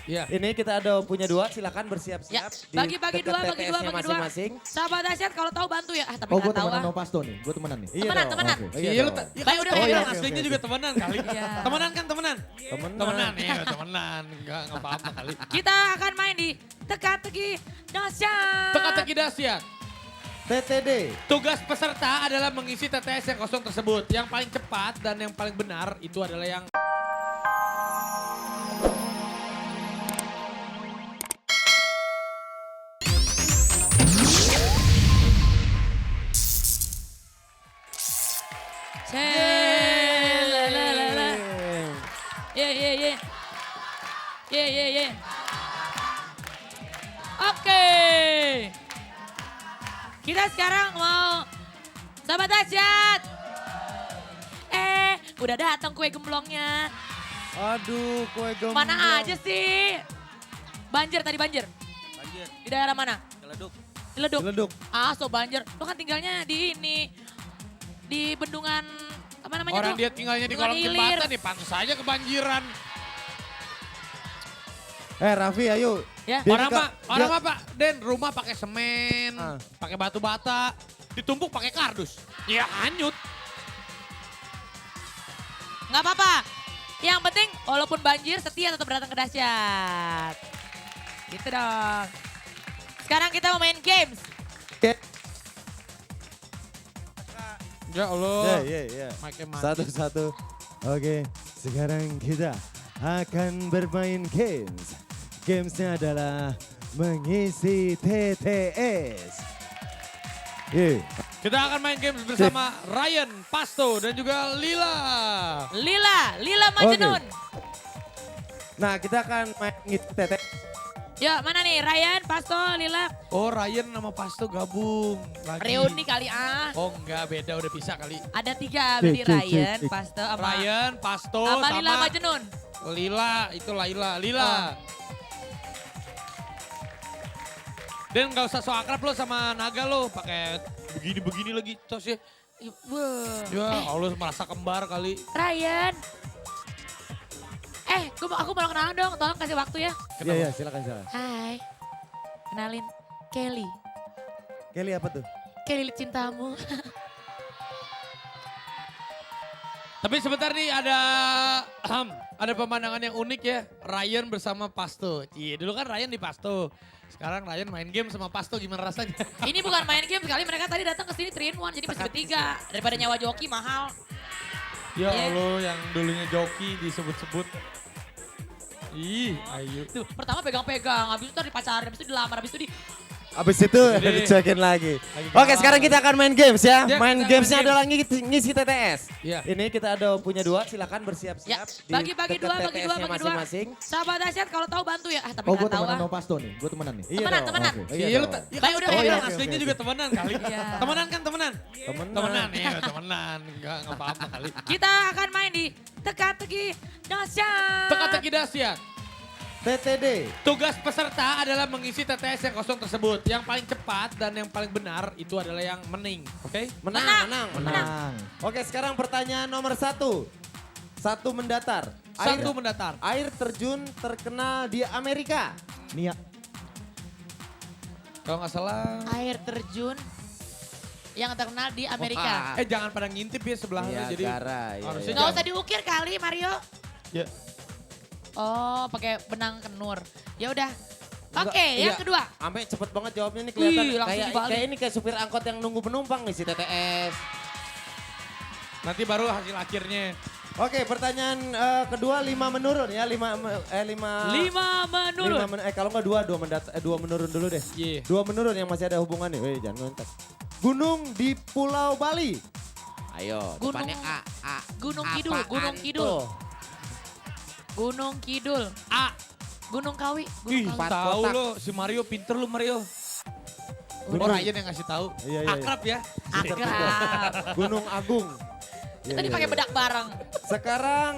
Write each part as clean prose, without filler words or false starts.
Iya. Ini kita ada punya dua, silakan bersiap-siap. Ya, bagi dekat dua, bagi TTS-nya dua. masing-masing. Sahabat dahsyat kalau tahu bantu ya. Tapi Oh, gue nggak tahu temenan ah. sama Pasto nih. Gue temenan nih. Iya Temenan, dong. temenan. Oke. Iya, Iya lu dong. ya Baik, kan udah, kita udah, bilang udah. aslinya Oke, juga oke. temenan kali. Iya. Temenan kan temenan? Temenan. Iya temenan. Enggak apa-apa kali. Kita akan main di teka-teki dahsyat. Teka-teki dahsyat. TTD. Tugas peserta adalah mengisi TTS yang kosong tersebut. Yang paling cepat dan yang paling benar itu adalah yang... Selelelele. Ye ye ye. Ye ye ye. Oke. Kita sekarang mau sahabat dahsyat. Udah datang kue gemblongnya. Aduh, kue gemblong. Mana aja sih? Banjir tadi banjir. Banjir, Di daerah mana? keleduk. Ciledug. Celeduk. Ah, so banjir. Lo kan tinggalnya di ini. Di bendungan apa namanya Orang tuh? dia tinggalnya di Bendungan kolong Hilir. jembatan nih, pantas saja kebanjiran. Raffi ayo. Ya. Dia Orang mah Pak, Den, rumah pakai semen, Ah. pakai batu bata, ditumpuk pakai kardus. Ya hanyut. Nggak apa-apa. Yang penting walaupun banjir setia tetap datang ke dahsyat. Gitu dong. Sekarang kita mau main games. Ya Allah. Iya. Pakai mati. Satu-satu. Oke, sekarang kita akan bermain games. Gamesnya adalah mengisi TTS. Iya. Kita akan main games bersama Ryan, Pasto, dan juga Lila. Lila Majnun. Nah, kita akan main ngisi TTS. Yuk mana nih Ryan, Pasto, Lila. Oh Ryan sama Pasto gabung lagi. Reuni kali ah. Oh enggak, beda udah pisah kali. Ada 3 berarti Ryan, Pasto sama Ryan, Pasto, sama sama Lila Majnun. Lila, itu Laila. Lila. Oh. Dan gak usah so akrab lo sama Naga lo, pakai begini-begini lagi tos ya. Wah. Ya Allah merasa kembar kali. Ryan. Aku mau kenalan dong, tolong kasih waktu ya. Iya, silakan. Hai, kenalin Kelly. Kelly apa tuh? Kelly cintamu. Tapi sebentar nih ada pemandangan yang unik ya. Ryan bersama Pasto. Iya dulu kan Ryan di Pasto. Sekarang Ryan main game sama Pasto, gimana rasanya? Ini bukan main game sekali, mereka tadi datang ke sini 3-in-1 jadi mesti bertiga. Daripada nyawa joki mahal. Ya Iya. Allah yang dulunya joki disebut-sebut. Ih, ayo. Tuh, pertama pegang-pegang, habis itu dipacarin, habis itu dilamar, habis itu di... Abis itu Jadi, dicekin lagi. lagi Oke, galau. sekarang kita akan main games ya. Ya, Main kita gamesnya main adalah ngisi TTS. Iya. Ini kita ada punya dua, silakan Ya, bersiap-siap. bagi dekat dua, bagi TTS-nya dua. masing-masing. Sahabat dahsyat kalau tahu bantu ya. Tapi Oh, gue nggak tahu temenan ah. sama Pasto nih. Gue temenan nih. Iya Temenan, dong. temenan. Oke. Iya, Iya lu dong. ya Baik, kan udah, kita udah, bilang udah. aslinya Oke, juga oke. temenan kali. Iya. Temenan kan temenan? Temenan. Temenan ya, temenan. Enggak apa-apa kali. Kita akan main di teka-teki dahsyat. Teka-teki dahsyat. TTD. Tugas peserta adalah mengisi TTS yang kosong tersebut. Yang paling cepat dan yang paling benar itu adalah yang mening. Oke? Menang. Menang. Oke, sekarang pertanyaan nomor 1. 1 mendatar. Satu mendatar. Air terjun terkenal di Amerika. Nia. Kalau nggak salah. Air terjun yang terkenal di Amerika. Jangan pada ngintip ya sebelahnya. Jadi Niagara, iya, harusnya iya. Nggak jangan. usah diukir kali Mario. Ya. Oh, pakai benang kenur. Ya udah. Enggak, Oke, yang iya. kedua. Sampai cepet banget jawabnya nih kelihatan. Wih, langsung Kayak dibalik. kayak ini kayak supir angkot yang nunggu penumpang nih si TTS. Nanti baru hasil akhirnya. Oke, pertanyaan kedua 5 menurun ya. 5 5 menurun. kalau nggak 2 menurun dulu deh. Iya. 2 menurun yang masih ada hubungannya. Weh, jangan ngontek. Gunung di Pulau Bali. Ayo, Gunung- depannya A. Gunung Kidul, Apaan Gunung Kidul. tuh? Gunung Kidul. A. Gunung Kawi. Ih, Gunung Kawi. Empat tahu kotak. lo si Mario pinter lo Mario. Gunung- Oh Ryan yang ngasih tahu. Iya, iya. Akrab ya. Akrab. Gunung Agung. Itu Iya, dipakai iya. bedak bareng. Sekarang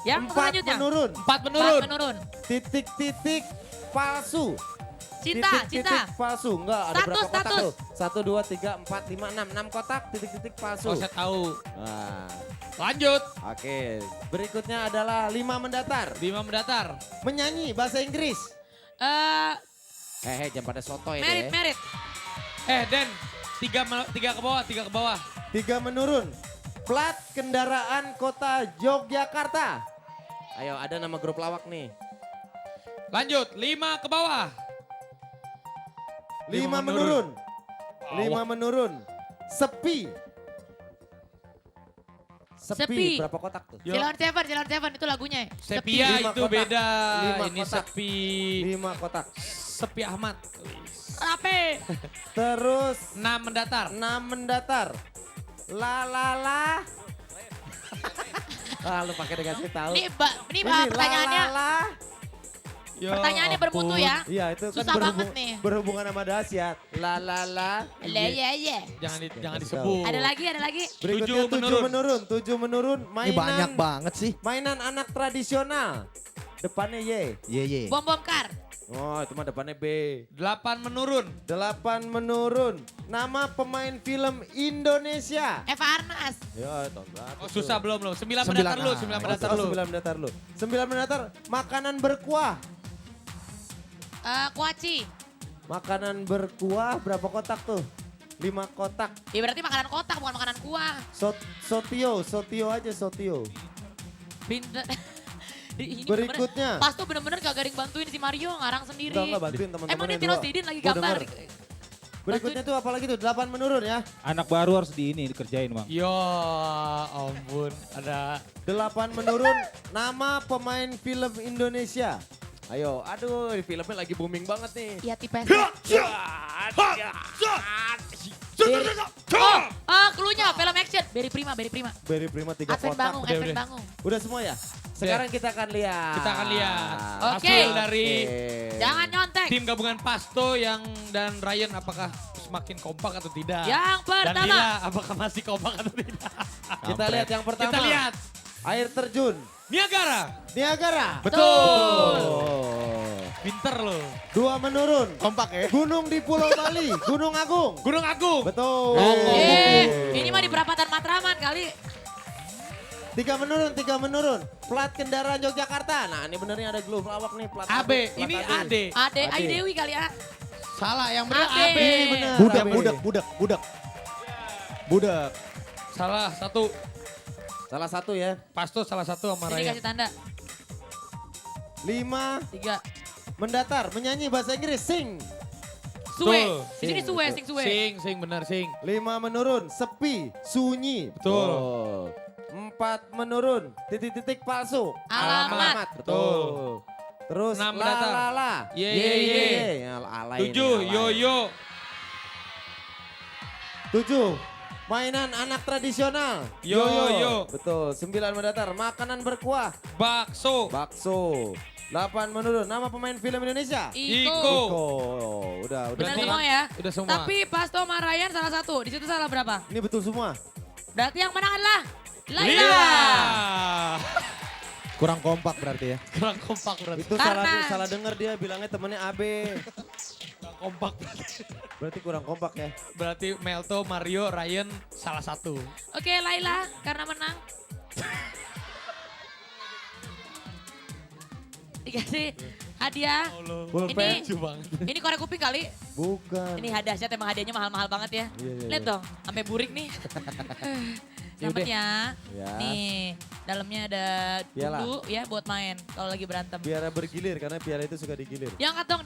Yang 4 selanjutnya. menurun. 4 Empat menurun. menurun. Titik-titik palsu. Cinta, Titik-titik cinta. palsu. Enggak, ada Status, berapa kotak status. tuh? 1, 2, 3, 4, 5, 6. 6 kotak titik-titik palsu. Oh saya tahu. Nah, Lanjut. Oke, berikutnya adalah 5 mendatar. 5 mendatar. Menyanyi bahasa Inggris. Jangan pada sotoy Merit, deh. merit. Den, 3 ke bawah, 3 ke bawah. 3 menurun. Plat kendaraan kota Yogyakarta. Ayo, ada nama grup lawak nih. Lanjut, 5 ke bawah. 5 menurun. 5 menurun. Sepi. Sepi. Berapa kotak tuh? Yo. Silon Seven itu lagunya. Sepia 5 itu kotak. beda. 5 Ini kotak. sepi. 5 kotak. Sepi Ahmad. Rapi. Terus 6 mendatar. 6 mendatar. La la la. Ah, lu pakai dikasih tahu. Ini pertanyaannya, la, la, la. Ya pertanyaannya bermutu ampun. ya. Iya, itu kan Susah banget nih. berhubungan sama dahsyat. La la la. Iya. Jangan Kasih disebut. Ada lagi. Berikutnya 7 menurun. 7 menurun. Ini banyak banget sih. Mainan anak tradisional. Depannya Y. Ye. Bom kar. Oh, itu mah depannya B. 8 menurun. 8 menurun. Nama pemain film Indonesia. Eva Arnas. Ya, tahun berapa? Oh, susah belum. 9 9 mendatar lu, ah. 9 Oh, mendatar lu. 9 mendatar lu. 9 mendatar. Makanan berkuah. Kuaci. Makanan berkuah berapa kotak tuh? 5 kotak. Ya berarti makanan kotak bukan makanan kuah. Sotio aja Sotio. Pinter. Ini Berikutnya. bener-bener, Pas tuh bener-bener gak garing bantuin si Mario ngarang sendiri. Enggak bantuin teman-teman. Emang dia Tino Sidin lagi gambar. Berikutnya tuh apalagi tuh 8 menurun ya. Anak baru harus dikerjain bang. Ya ampun, ada 8 menurun. Nama pemain film Indonesia. Ayo, aduh filmnya lagi booming banget nih. Iya tipes. Cluenya film action. Berry Prima. Beri Prima 3 Advent kotak. Bangung, Udah, Advent udah. Bangung. Udah semua ya? Sekarang kita akan lihat. Kita akan lihat. Oke. Hasil dari Jangan nyontek. tim gabungan Pasto dan Ryan apakah semakin kompak atau tidak? Yang Dan pertama. Lila apakah masih kompak atau tidak? Kita lihat yang pertama. Kita lihat. Air terjun. Niagara. Niagara. Betul. Oh. Pinter loh. 2 menurun. Kompak ya. Gunung di Pulau Bali. Gunung Agung. Gunung Agung. Betul. Ini mah di perapatan Matraman kali. 3 menurun. Plat kendaraan Yogyakarta. Nah ini benernya ada glove lawak nih. Plat AB. plat Ini AB. AD. Ade, Ade. Ayu Dewi kali ya. Salah, yang benar AB. AB. Ini bener. Budak. Salah satu. Salah satu ya. Pasto salah satu sama Ini Ryan. kasih tanda. 5 3. mendatar. Menyanyi bahasa Inggris. Sing. Suwe. Betul. Di sini Suwe, sing Suwe. Sing benar sing. 5 menurun. Sepi. Sunyi. Betul. Oh. 4 menurun. Titik-titik palsu. Alamat. Betul. Terus 6 mendatar. la. Ye. Ya, alay 7 ini, alay. yo-yo. 7. Mainan anak tradisional. Yo-yo. Betul. 9 mendatar. Makanan berkuah. Bakso. Bakso. 8 menurun. Nama pemain film Indonesia. Iko. Udah Benar Berarti- semua ya. Udah semua. Tapi Pasto sama Ryan salah satu. Di situ salah berapa? Ini betul semua. Berarti yang menang adalah Laila. Lila. Kurang kompak berarti ya. Kurang kompak berarti. Itu Karena- salah denger dia bilangnya temennya AB. Kurang kompak. Berarti kurang kompak ya. Berarti Melto, Mario, Ryan salah satu. Oke Laila karena menang. Dikasih hadiah. Pulpen. Ini ini korek kuping kali. Bukan. Ini hadiah emang hadiahnya mahal-mahal banget ya. Iya. Lihat dong, sampai burik nih. Selamat ya. Ya. Nih, dalamnya ada Piala. dulu ya buat main kalau lagi berantem. Piara bergilir karena piara itu suka digilir. Diangkat dong.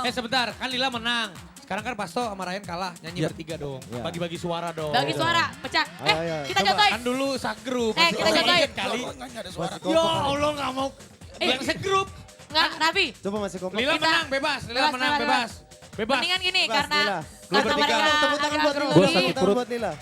Sebentar, kan Lila menang. Sekarang kan Pasto sama Ryan kalah, nyanyi Ya. bertiga dong. Ya. Bagi-bagi suara dong. Bagi suara, pecah. Ayo. Kita Coba. jatuhin. Kan dulu sagrup. Kita jatuhin. Kali. Masih Ya kompak. Allah nggak mau. Yang segrup. Enggak, Raffi. Coba masih kompak. Lila Kita- menang, bebas. Lila Bebas, menang, bebas, bebas. Bebas. Mendingan gini Bebas, karena Lila. karena Bertiga. mereka Tepuk tangan buat Lila. grogi. Tepuk tangan buat Lila.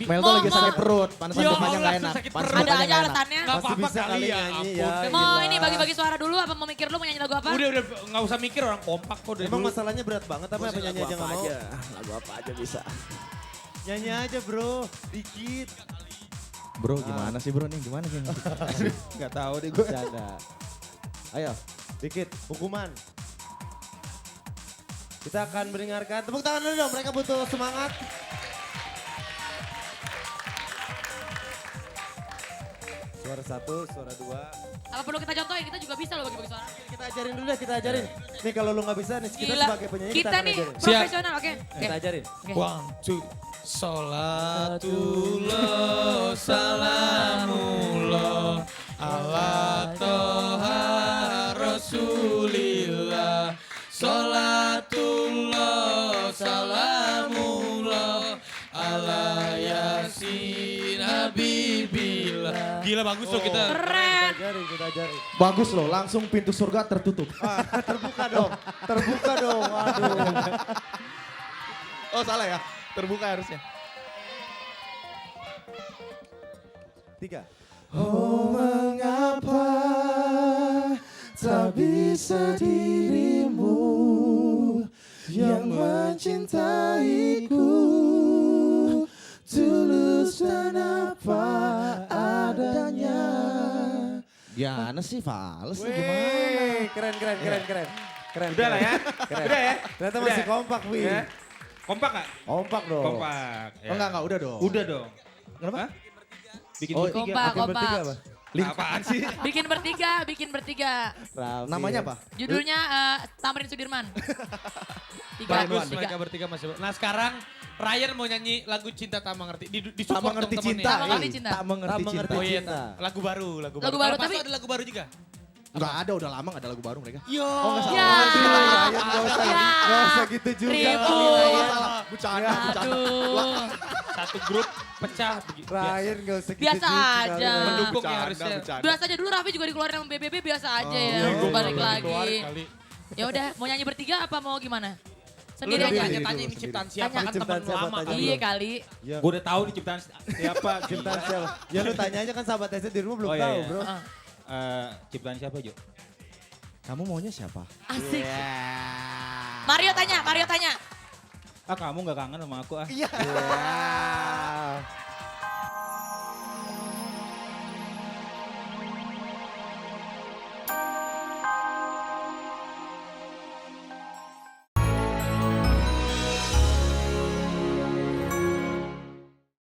Mel tuh lagi Mau- sakit perut, panasan Ya kepalanya Allah, nggak enak. sakit Panasan perut. Ada kepalanya aja nggak enak. alasannya. Nggak Masih apa-apa bisa kali kali ya. nyanyi Ampun. ya. Mau Gila. ini bagi-bagi suara dulu apa mau mikir lu mau nyanyi lagu apa? Udah, nggak usah mikir orang kompak kok dari Emang dulu. masalahnya berat banget tapi apa nyanyi aja nggak mau? Lagu apa aja bisa. Nyanyi aja bro, dikit. Bro gimana sih bro nih, gimana sih? Gak tahu deh gue. Bercanda. Ayo, dikit, hukuman. Kita akan mendengarkan, tepuk tangan dulu dong, mereka butuh semangat. Suara 1, suara 2. Apa perlu kita contohin? Kita juga bisa loh bagi-bagi suara. Kita ajarin dulu deh, kita ajarin. Nih kalau lu gak bisa nih, kita Gila. sebagai penyanyi kita Kita akan nih ajarin. profesional, oke. Kita ajarin. Oke. 1, 2, Salatullah, salamullah, ala toha rasulillah. Salatullah, salamullah, ala yasin habibillah. Gila bagus loh kita. Keren. Kita ajarin. Bagus loh, langsung pintu surga tertutup. Terbuka dong, terbuka dong. Aduh. Oh salah ya, terbuka harusnya. 3. Oh mengapa tak bisa dirimu yang mencintaiku tulus dan apa adanya. Gimana sih fals gimana? Wih, keren. Udah lah ya. Keren. Udah ya. Ternyata Udah. masih kompak, Wi. Ya. Kompak gak? Kompak dong. Kompak. Ya. Oh enggak, udah dong. Udah dong. Kenapa? Hah? Bikin Oh, bertiga. Kompak, Bikin bertiga kompak. apa? Apaan sih? Bikin bertiga. Raffi. Namanya apa? Judulnya Tamrin Sudirman. Bagus Tiga. mereka bertiga masih. Nah sekarang Ryan mau nyanyi lagu Cinta Tak Mengerti. Di Tak support mengerti dong temennya. cinta. Tak mengerti cinta. Tak mengerti Tak mengerti cinta. Oh iya, cinta. lagu baru. Lagu baru, Kalau tapi- Pasto ada lagu baru juga. Enggak ada, udah lama enggak ada lagu baru mereka. Yo. Ya. Ryan gak usah, Ya. gak usah gitu juga. Ribut. kali, Ryan. Bercanda, Aduh. Satu grup pecah. Ryan gak usah gitu Biasa juga aja. kali. Mendukung ya harusnya. Biasa aja dulu Raffi juga dikeluarin sama BBB biasa aja ya. Gua Balik baru lagi. keluarin kali. Ya udah, mau nyanyi bertiga apa mau gimana? Lu Sendiri dong aja. sendiri. tanya-tanya ini Sendiri. ciptaan siapa Tanya. kan Ciptaan teman siapa, lama tanya kali. Iya kali. Ya, Gue udah tahu nih ciptaan siapa. ciptaan siapa? Ya lu tanya aja kan sahabat Tessa di rumah belum Oh, iya, tahu iya. bro. Heeh. Ciptaan siapa Jo? Kamu maunya siapa? Asik. Mario tanya. Ah kamu gak kangen sama aku ah? Iya.